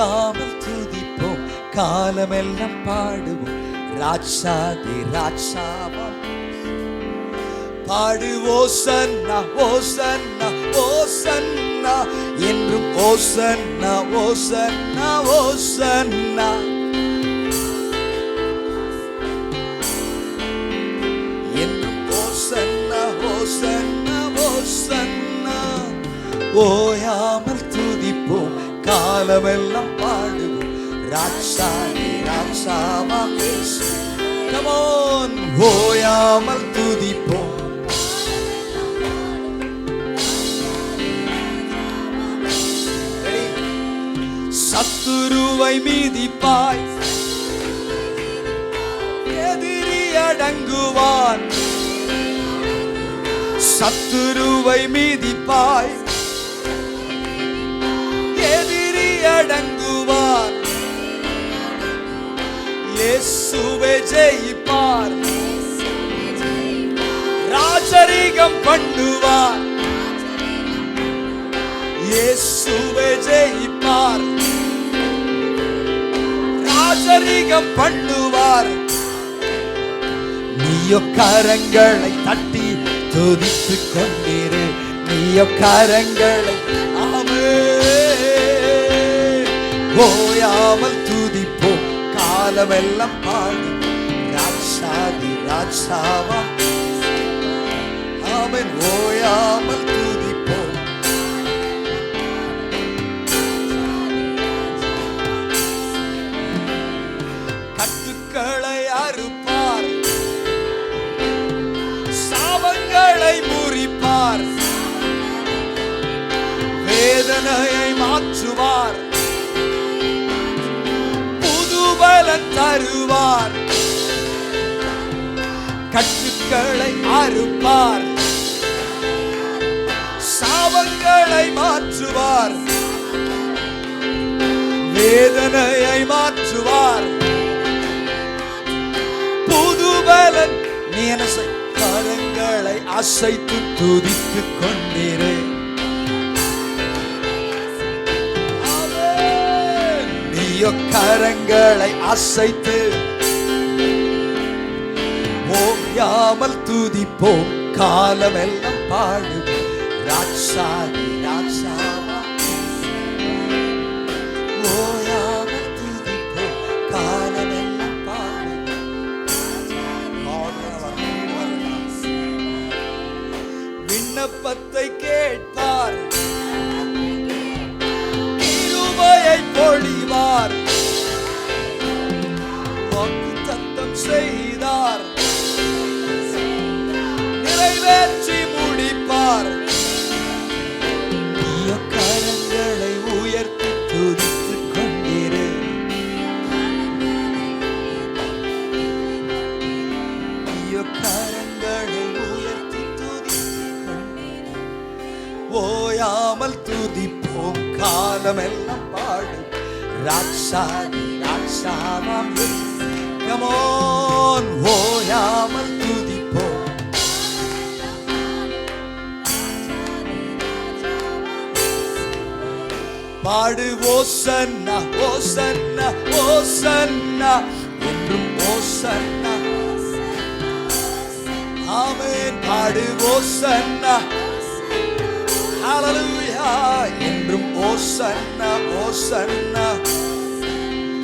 ஓயாமல் துதிப்போம், காலமெல்லாம் பாடுவோம், ராஜாதி ராஜாவாம் பாடு. ஓசன்னா ஓசன்னா ஓசன்னா என்றும் ஓசன்னா ஓசன்னா ஓசன்னா. என்றும் ஓசன்னா ஓசன்னா ஓசன்னா. ஓயாமல் துதிப்போம், காலமெல்லாம் பாடுவோம், ராஜாதி ராஜாவாம் இயேசு. Come on, ஓயாமல் துதிப்போம். சத்துருவை மீதிப்பாய், எதிரி அடங்குவான். சத்துருவை மீதிப்பாய், எதிரி அடங்குவான். இயேசுவே ஜெயிப்பார், ராஜரீகம் பண்ணுவார். இயேசுவே ஜெயிப்பார், ராஜரீகம் பண்ணுவார். நீயோ கரங்களை தட்டி துதித்துக் கொண்டிரு, நீயோ கரங்களை ஓயாமல் துதிப்போம், காலமெல்லாம் பாடு, ராஜாதி ராஜாவாம் ஆமென். ஓயாமல் துதிப்போம். கட்டுக்களை அறுப்பார், சாபங்களை முறிப்பார், வேதனையை மாற்றுவார், புதுபலன் தருவார். கட்டுக்களை அறுப்பார், சாபங்களை மாற்றுவார், வேதனையை மாற்றுவார், புதுபலன். நீ என்ன செய், கரங்களை அசைத்து துதித்துக் கொண்டிரு. நீயோ கரங்களை அசைத்து ஓயாமல் துதிப்போம், காலமெல்லாம் பாடுவோம், ராஜாதி ராஜாவா. ஓயாமல் துதிப்போம், காலமெல்லாம் பாடுவோம். விண்ணப்பத்தை கேட்பார், கிருபையை பொழிவார், வாக்குத்தத்தம் செய்தார், நிறைவேற்றி முடிப்பார். நீயோ கரங்களை உயர்த்தி துதித்துக் கொண்டிரு. நீயோ கரங்களை உயர்த்தி துதித்துக் கொண்டிரு. ஓயாமல் துதிப்போம், காலமெல்லாம் பாடும், ராஜாதி ராஜாவாம் இயேசு. Come on, ஓயாமல் துதிப்போம். பாடு ஓசன்னா ஓசன்னா ஓசன்னா என்றும் ஓசன்னா ஆமென். பாடு ஓசன்னா ஹல்லேலூயா என்றும் ஓசன்னா ஓசன்னா